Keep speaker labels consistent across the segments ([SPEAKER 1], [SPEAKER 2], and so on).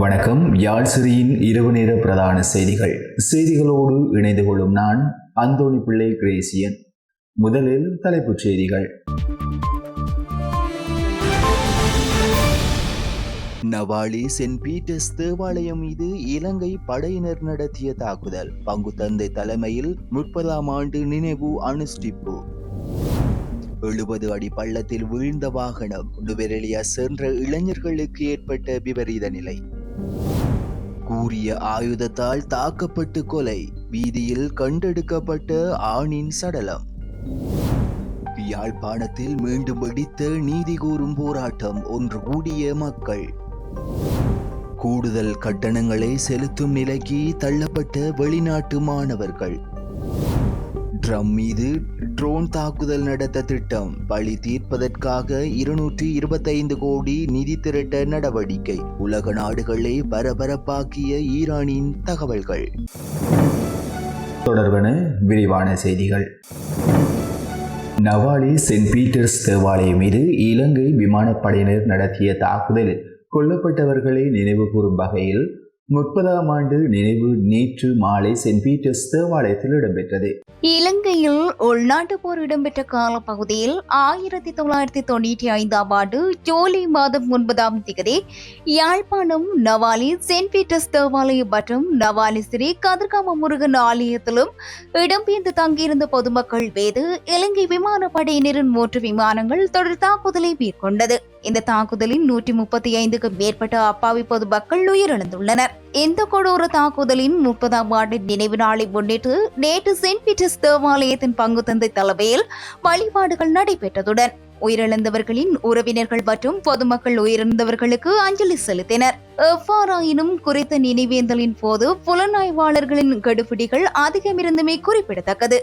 [SPEAKER 1] வணக்கம். யாழ் சிறியின் இரவு நேர பிரதான செய்திகளோடு இணைந்து கொள்ளும் நான் அந்தோணி பிள்ளை கிரேசியன். முதலில் தலைப்புச் செய்திகள். நவாலி சென்ட் பீட்டர்ஸ் தேவாலயம் மீது இலங்கை படையினர் நடத்திய தாக்குதல். பங்கு தந்தை தலைமையில் 30ஆம் ஆண்டு நினைவு அனுஷ்டிப்பு. 70 அடி பள்ளத்தில் வீழ்ந்த வாகனம். நுவரெலியா சென்ற இளைஞர்களுக்கு ஏற்பட்ட விபரீத நிலை. கூறிய ஆயுதத்தால் தாக்கப்பட்டு கொலை. வீதியில் கண்டெடுக்கப்பட்ட ஆணின் சடலம். யாழ்ப்பாணத்தில் மீண்டும் வெடித்த நீதி கோரும் போராட்டம். ஒன்று கூடிய மக்கள். கூடுதல் கட்டணங்களை செலுத்தும் நிலைக்கு தள்ளப்பட்ட வெளிநாட்டு மாணவர்கள். ட்ரம் மீது ட்ரோன் தாக்குதல் நடத்த திட்டம். பழி தீர்ப்பதற்காக 225 கோடி நிதி திரட்ட நடவடிக்கை. உலக நாடுகளை பரபரப்பாக்கிய ஈரானின் தகவல்கள். தொடர்பான விரிவான செய்திகள். நவாலி சென்ட் பீட்டர்ஸ் தேவாலயம் மீது இலங்கை விமானப்படையினர் நடத்திய தாக்குதலில் கொல்லப்பட்டவர்களை நினைவு கூறும் வகையில் 30ஆம் ஆண்டு நினைவு நேற்று மாலை சென்ட் பீட்டர்ஸ் தேவாலயத்தில் இடம்பெற்றது.
[SPEAKER 2] இலங்கையில் உள்நாட்டு போர் இடம்பெற்ற காலப்பகுதியில் 1995ஆம் ஆண்டு ஜூலை மாதம் 9ஆம் தேதி யாழ்ப்பாணம் நவாலி சென்ட் பீட்டர்ஸ் தேவாலயம் மற்றும் நவாலி ஸ்ரீ கதிர்காம முருகன் ஆலயத்திலும் இடம்பெயர்ந்து தங்கியிருந்த பொதுமக்கள் மீது இலங்கை விமானப்படையினரின் 3 விமானங்கள் தொடர் தாக்குதலை மேற்கொண்டது. இந்த தாக்குதலில் 135க்கும் மேற்பட்ட அப்பாவி பொதுமக்கள் உயிரிழந்துள்ளனர். இந்த கொடூர தாக்குதலின் 30ஆம் ஆண்டு நினைவு நாளை முன்னிட்டு நேற்று சென்ட் பீட்டர்ஸ் தேவாலயத்தின் பங்கு தந்தை தலைமையில் வழிபாடுகள் நடைபெற்றதுடன் உயிரிழந்தவர்களின் உறவினர்கள் மற்றும் பொதுமக்கள் உயிரிழந்தவர்களுக்கு அஞ்சலி செலுத்தினர். எவ்வாறாயினும் குறித்த நினைவேந்தலின் போது புலனாய்வாளர்களின் கெடுபிடிகள் அதிகமிருந்தமை குறிப்பிடத்தக்கது.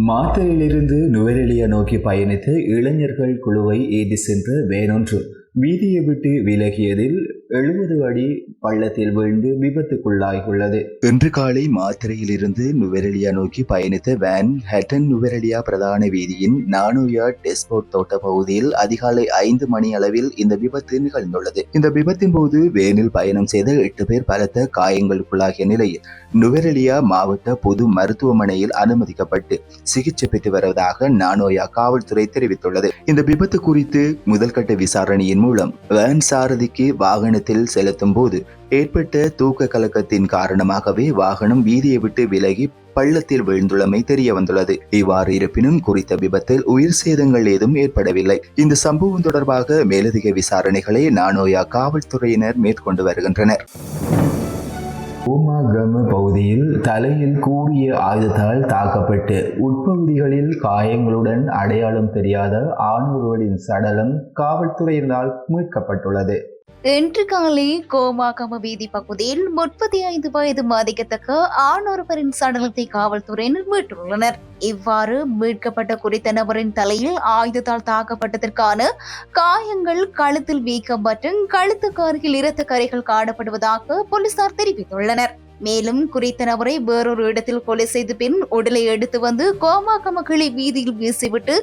[SPEAKER 1] மாத்தறையிலிருந்து நுவரெலியா நோக்கி பயணித்த இளைஞர்கள் குழுவை ஏற்றி சென்ற வேனொன்று வீதியை விட்டு விலகியதில் 70 அடி பள்ளத்தில் வீழ்ந்து விபத்துக்குள்ளாகியுள்ளது. இன்று காலை மாத்தறையிலிருந்து நுவரெலியா நோக்கி பயணித்த வேன் ஹட்டன் நுவரெலியா பிரதான வீதியின் நானோயா டெஸ்போர்ட் தோட்ட பகுதியில் அதிகாலை 5 மணி அளவில் இந்த விபத்து நிகழ்ந்துள்ளது. இந்த விபத்தின் போது வேனில் பயணம் செய்த 8 பேர் பலத்த காயங்களுக்குள்ளாகிய நிலையில் நுவரெலியா மாவட்ட பொது மருத்துவமனையில் அனுமதிக்கப்பட்டு சிகிச்சை பெற்று வருவதாக நானோயா காவல்துறை தெரிவித்துள்ளது. இந்த விபத்து குறித்து முதல்கட்ட விசாரணையின் மூலம் வேன் சாரதிக்கு வாகனத்தில் செலுத்தும் போது ஏற்பட்ட தூக்க கலக்கத்தின் காரணமாகவே வாகனம் வீதியை விட்டு விலகி பள்ளத்தில் வீழ்ந்துள்ளமை தெரிய வந்துள்ளது. இவ்வாறு இருப்பினும் குறித்த விபத்தில் உயிர் சேதங்கள் ஏதும் ஏற்படவில்லை. இந்த சம்பவம் தொடர்பாக மேலதிக விசாரணைகளை நானோயா காவல்துறையினர் மேற்கொண்டு வருகின்றனர். ஓமாகம பகுதியில் தலையில் கூடிய ஆயுதத்தால் தாக்கப்பட்டு உட்பகுதிகளில் காயங்களுடன் அடையாளம் தெரியாத ஆணொருவரின் சடலம் காவல்துறையினரால் மீட்கப்பட்டுள்ளது.
[SPEAKER 2] இன்று காலை கோமாகம வீதி பகுதியில் 35 வயது மதிக்கத்தக்க ஆணொருவரின் சடலத்தை காவல்துறையினர் மீட்டுள்ளனர். இவ்வாறு மீட்கப்பட்ட குறித்த நபரின் தலையில் ஆயுதத்தால் தாக்கப்பட்டதற்கான காயங்கள், கழுத்தில் வீக்கம் மற்றும் கழுத்துக்கு அருகில் இரத்த கரைகள் காணப்படுவதாக போலீசார் தெரிவித்துள்ளனர். மேலும் குறித்த நபரை வேறொரு இடத்தில் கொலை செய்த பின் உடலை எடுத்து வந்து கோமாகம கிளை வீதியில் வீசிவிட்டு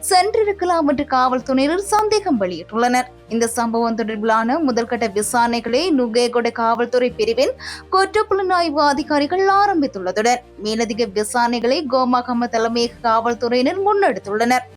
[SPEAKER 2] சென்றிருக்கலாம் என்று காவல்துறையினர் சந்தேகம் வெளியிட்டுள்ளனர். இந்த சம்பவம் தொடர்பிலான முதல்கட்ட விசாரணைகளை நுகேகொட காவல்துறை பிரிவின் குற்றப்புலனாய்வு அதிகாரிகள் ஆரம்பித்துள்ளதுடன் மேலதிக விசாரணைகளை கோமாகம தலைமையக காவல்துறையினர் முன்னெடுத்துள்ளனர்.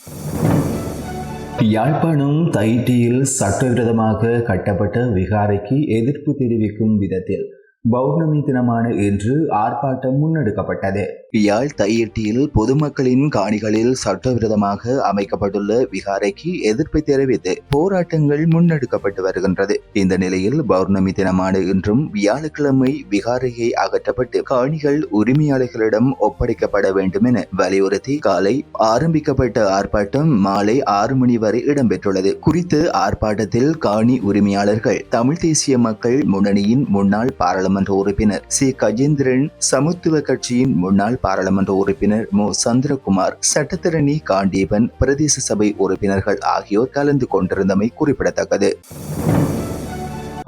[SPEAKER 1] யாழ்ப்பாணம் தைட்டியில் சட்டவிரோதமாக கட்டப்பட்ட விகாரைக்கு எதிர்ப்பு தெரிவிக்கும் விதத்தில் பௌர்ணமி தினமான இன்று ஆர்ப்பாட்டம் முன்னெடுக்கப்பட்டது. யாழ் தையிட்டியில் பொதுமக்களின் காணிகளில் சட்டவிரோதமாக அமைக்கப்பட்டுள்ள விகாரைக்கு எதிர்ப்பை தெரிவித்து போராட்டங்கள் முன்னெடுக்கப்பட்டு வருகின்றது. இந்த நிலையில் பௌர்ணமி தினமான இன்றும் வியாழக்கிழமை விகாரையை அகற்றப்பட்டு காணிகள் உரிமையாளர்களிடம் ஒப்படைக்கப்பட வேண்டும் என வலியுறுத்தி காலை ஆரம்பிக்கப்பட்ட ஆர்ப்பாட்டம் மாலை 6 மணி வரை இடம்பெற்றுள்ளது. குறித்த ஆர்ப்பாட்டத்தில் காணி உரிமையாளர்கள் தமிழ் தேசிய மக்கள் முன்னணியின் முன்னாள் பாராளுமன்ற உறுப்பினர் சி கஜேந்திரன், சமத்துவ கட்சியின் முன்னாள் பாராளுமன்ற உறுப்பினர் மு சந்திரகுமார், சட்டத்தரணி காண்டீபன், பிரதேச சபை உறுப்பினர்கள் ஆகியோர் கலந்து கொண்டிருந்தமை குறிப்பிடத்தக்கது.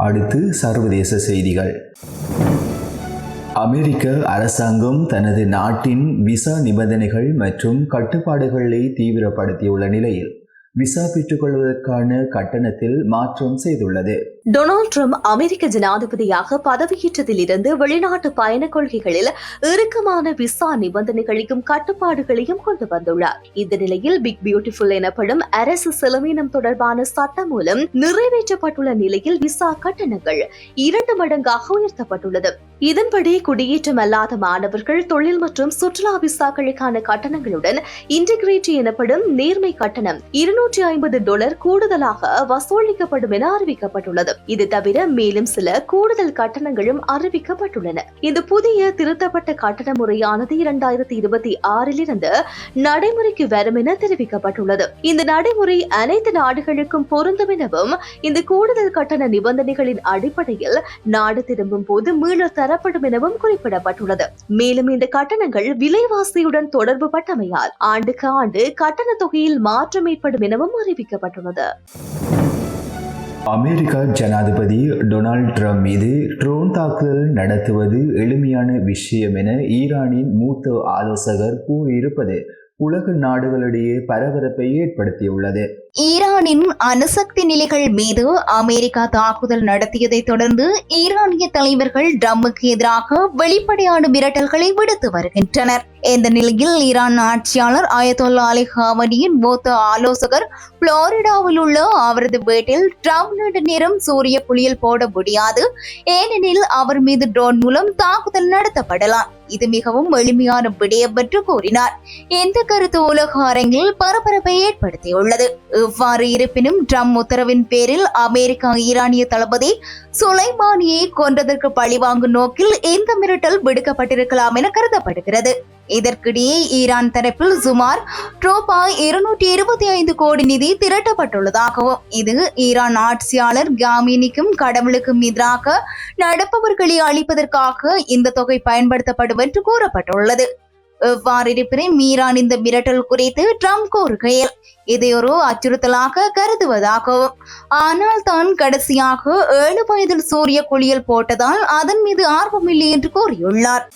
[SPEAKER 1] அடுத்து சர்வதேச செய்திகள். அமெரிக்க அரசாங்கம் தனது நாட்டின் விசா நிபந்தனைகள் மற்றும் கட்டுப்பாடுகளை தீவிரப்படுத்தியுள்ள நிலையில் விசா பெற்றுக்கொள்வதற்கான கட்டணத்தில் மாற்றம் செய்துள்ளது.
[SPEAKER 3] டொனால்ட் ட்ரம்ப் அமெரிக்க ஜனாதிபதியாக பதவியேற்றதிலிருந்து வெளிநாட்டு பயண கொள்கைகளில் இறுக்கமான விசா நிபந்தனைகளையும் கட்டுப்பாடுகளையும் கொண்டு வந்துள்ளார். இந்த நிலையில் பிக் பியூட்டிஃபுல் எனப்படும் அரசு செலவினம் தொடர்பான சட்டம் மூலம் நிறைவேற்றப்பட்டுள்ள நிலையில் விசா கட்டணங்கள் 2 மடங்காக உயர்த்தப்பட்டுள்ளது. இதன்படி குடியேற்றம் அல்லாத மாணவர்கள், தொழில் மற்றும் சுற்றுலா விசாக்களுக்கான கட்டணங்களுடன் இன்டிகிரேட்டி எனப்படும் நேர்மை கட்டணம் $250 கூடுதலாக வசூலிக்கப்படும் என அறிவிக்கப்பட்டுள்ளது. இது தவிர மேலும் சில கூடுதல் கட்டணங்களும் அறிவிக்கப்பட்டுள்ளன. இந்த புதிய திருத்தப்பட்ட கட்டண முறையானது 2026 நடைமுறைக்கு வரும் என தெரிவிக்கப்பட்டுள்ளது. இந்த நடைமுறை அனைத்து நாடுகளுக்கும் பொருந்தும் எனவும், இந்த கூடுதல் கட்டண நிபந்தனைகளின் அடிப்படையில் நாடு திரும்பும் போது மீள தரப்படும் எனவும் குறிப்பிடப்பட்டுள்ளது. மேலும் இந்த கட்டணங்கள் விலைவாசியுடன் தொடர்பு பட்டமையால் ஆண்டுக்கு ஆண்டு கட்டண தொகையில் மாற்றம் ஏற்படும் எனவும் அறிவிக்கப்பட்டுள்ளது.
[SPEAKER 1] அமெரிக்க ஜனாதிபதி டொனால்ட் ட்ரம்ப் மீது ட்ரோன் தாக்குதல் நடத்துவது எளிமையான விஷயம் என ஈரானின் மூத்த ஆலோசகர் கூறியிருப்பது உலக நாடுகளிடையே பரபரப்பை ஏற்படுத்தியுள்ளது.
[SPEAKER 2] ஈரானின் அணுசக்தி நிலைகள் மீது அமெரிக்கா தாக்குதல் நடத்தியதை தொடர்ந்து ஈரானிய தலைவர்கள் ட்ரம்புக்கு எதிராக வெளிப்படையான மிரட்டல்களை விடுத்து வருகின்றனர். இந்த நிலையில் ஈரான் ஆட்சியாளர் அயதொல்லா அலி ஹாமனியின் மூத்த ஆலோசகர் புளோரிடாவில் உள்ள அவரது வீட்டில் ட்ரம்ப் நீண்ட நேரம் சூரிய குளியல் போட முடியாது, ஏனெனில் அவர் மீது ட்ரோன் மூலம் தாக்குதல் நடத்தப்படலாம், இது மிகவும் எளிமையான விடயம் என்று கூறினார். இந்த கருத்து உலக அரங்கில் பரபரப்பை ஏற்படுத்தியுள்ளது. இவ்வாறு இருப்பினும் ட்ரம்ப் உத்தரவின் பேரில் அமெரிக்கா ஈரானிய தளபதி சுலைமானியை கொன்றதற்கு பழிவாங்கும் நோக்கில் இந்த மிரட்டல் விடுக்கப்பட்டிருக்கலாம் என கருதப்படுகிறது. இதற்கிடையே ஈரான் தரப்பில் சுமார் $225 கோடி நிதி திரட்டப்பட்டுள்ளதாகவும், இது ஈரான் ஆட்சியாளர் காமினிக்கும் கடவுளுக்கும் எதிராக நடப்பவர்களை அழிப்பதற்காக இந்த தொகை பயன்படுத்தப்படும் என்று கூறப்பட்டுள்ளது. எவ்வாறு இருப்பினும் ஈரான் இந்த மிரட்டல் குறித்து ட்ரம்ப் கூறுகையில் இதை ஒரு அச்சுறுத்தலாக கருதுவதாகவும், ஆனால் தான் கடைசியாக 7 வயதில் சூரிய குளியல் போட்டதால் அதன் மீது ஆர்வமில்லை என்று கூறியுள்ளார்.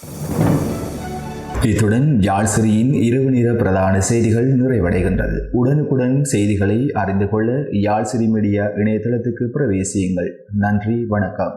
[SPEAKER 1] இத்துடன் யாழ்சிரியின் இரவு நேர பிரதான செய்திகள் நிறைவடைகின்றது. உடனுக்குடன் செய்திகளை அறிந்து கொள்ள யாழ்சிரி மீடியா இணையதளத்துக்கு பிரவேசியுங்கள். நன்றி, வணக்கம்.